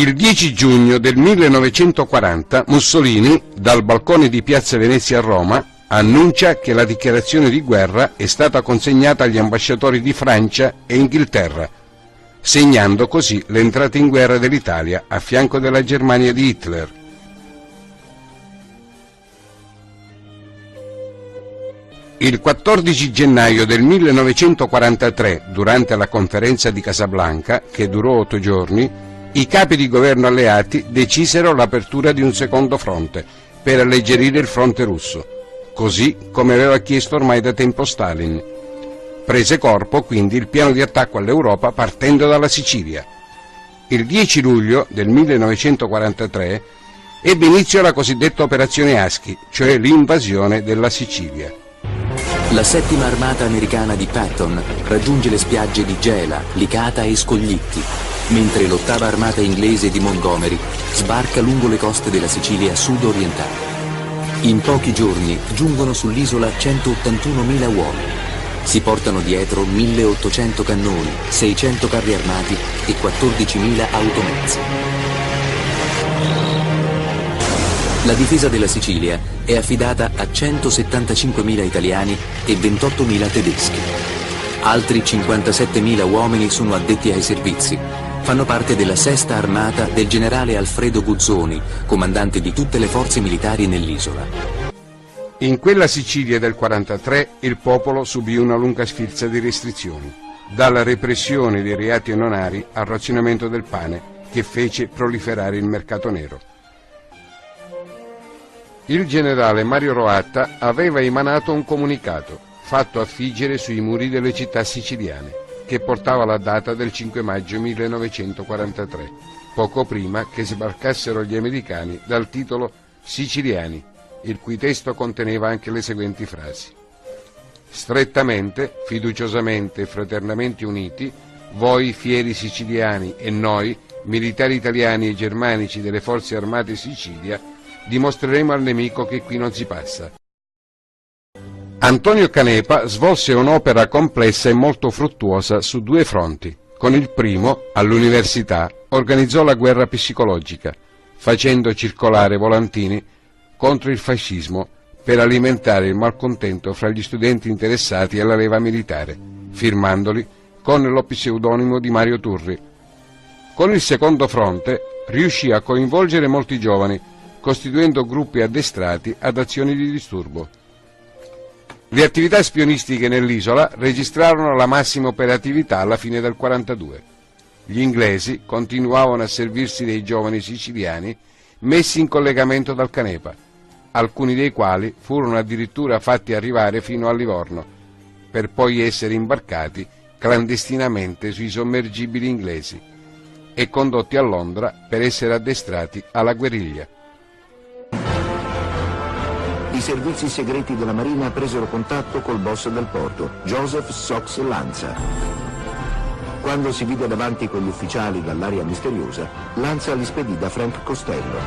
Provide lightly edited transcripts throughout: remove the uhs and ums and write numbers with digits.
Il 10 giugno del 1940 Mussolini, dal balcone di Piazza Venezia a Roma, annuncia che la dichiarazione di guerra è stata consegnata agli ambasciatori di Francia e Inghilterra, segnando così l'entrata in guerra dell'Italia a fianco della Germania di Hitler. Il 14 gennaio del 1943, durante la conferenza di Casablanca, che durò 8 giorni, i capi di governo alleati decisero l'apertura di un secondo fronte per alleggerire il fronte russo, così come aveva chiesto ormai da tempo Stalin. Prese corpo quindi il piano di attacco all'Europa partendo dalla Sicilia. Il 10 luglio del 1943 ebbe inizio la cosiddetta operazione Husky, cioè l'invasione della Sicilia. La settima armata americana di Patton raggiunge le spiagge di Gela, Licata e Scoglitti, mentre l'ottava armata inglese di Montgomery sbarca lungo le coste della Sicilia sud-orientale. In pochi giorni giungono sull'isola 181.000 uomini. Si portano dietro 1.800 cannoni, 600 carri armati e 14.000 automezzi. La difesa della Sicilia è affidata a 175.000 italiani e 28.000 tedeschi. Altri 57.000 uomini sono addetti ai servizi. Fanno parte della sesta armata del generale Alfredo Guzzoni, comandante di tutte le forze militari nell'isola. In quella Sicilia del 43 il popolo subì una lunga sfilza di restrizioni, dalla repressione dei reati nonari al razionamento del pane, che fece proliferare il mercato nero. Il generale Mario Roatta aveva emanato un comunicato, fatto affiggere sui muri delle città siciliane, che portava la data del 5 maggio 1943, poco prima che sbarcassero gli americani, dal titolo Siciliani, il cui testo conteneva anche le seguenti frasi: strettamente, fiduciosamente e fraternamente uniti, voi fieri siciliani e noi, militari italiani e germanici delle forze armate Sicilia, dimostreremo al nemico che qui non si passa. Antonio Canepa svolse un'opera complessa e molto fruttuosa su due fronti. Con il primo, all'università, organizzò la guerra psicologica, facendo circolare volantini contro il fascismo per alimentare il malcontento fra gli studenti interessati alla leva militare, firmandoli con lo pseudonimo di Mario Turri. Con il secondo fronte riuscì a coinvolgere molti giovani, costituendo gruppi addestrati ad azioni di disturbo. Le attività spionistiche nell'isola registrarono la massima operatività alla fine del 42. Gli inglesi continuavano a servirsi dei giovani siciliani messi in collegamento dal Canepa, alcuni dei quali furono addirittura fatti arrivare fino a Livorno, per poi essere imbarcati clandestinamente sui sommergibili inglesi e condotti a Londra per essere addestrati alla guerriglia. I servizi segreti della Marina presero contatto col boss del porto, Joseph Sox Lanza. Quando si vide davanti con gli ufficiali dall'aria misteriosa, Lanza li spedì da Frank Costello.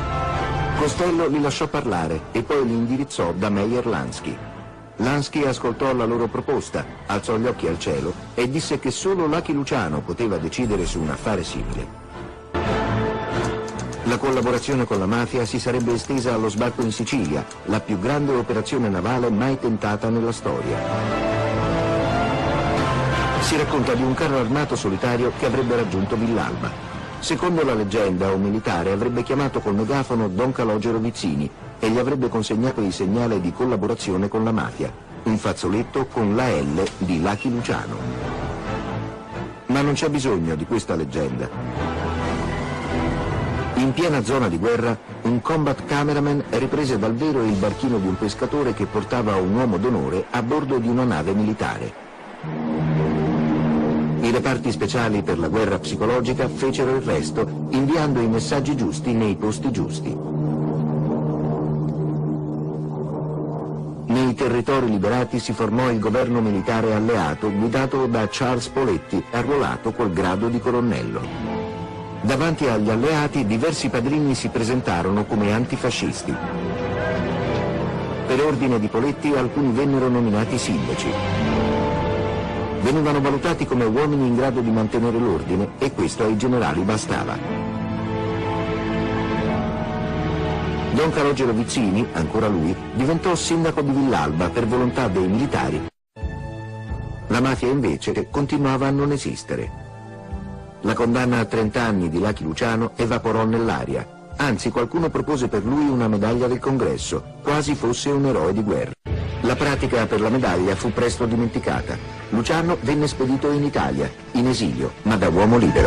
Costello li lasciò parlare e poi li indirizzò da Meyer Lansky. Lansky ascoltò la loro proposta, alzò gli occhi al cielo e disse che solo Lucky Luciano poteva decidere su un affare simile. La collaborazione con la mafia si sarebbe estesa allo sbarco in Sicilia, la più grande operazione navale mai tentata nella storia. Si racconta di un carro armato solitario che avrebbe raggiunto Villalba. Secondo la leggenda, un militare avrebbe chiamato col megafono Don Calogero Vizzini e gli avrebbe consegnato il segnale di collaborazione con la mafia, un fazzoletto con la L di Lucky Luciano. Ma non c'è bisogno di questa leggenda. In piena zona di guerra, un combat cameraman riprese dal vero il barchino di un pescatore che portava un uomo d'onore a bordo di una nave militare. I reparti speciali per la guerra psicologica fecero il resto, inviando i messaggi giusti nei posti giusti. Nei territori liberati si formò il governo militare alleato guidato da Charles Poletti, arruolato col grado di colonnello. Davanti agli alleati diversi padrini si presentarono come antifascisti. Per ordine di Poletti alcuni vennero nominati sindaci. Venivano valutati come uomini in grado di mantenere l'ordine e questo ai generali bastava. Don Calogero Vizzini, ancora lui, diventò sindaco di Villalba per volontà dei militari. La mafia invece continuava a non esistere. La condanna a 30 anni di Lucky Luciano evaporò nell'aria. Anzi, qualcuno propose per lui una medaglia del Congresso, quasi fosse un eroe di guerra. La pratica per la medaglia fu presto dimenticata. Luciano venne spedito in Italia, in esilio, ma da uomo libero.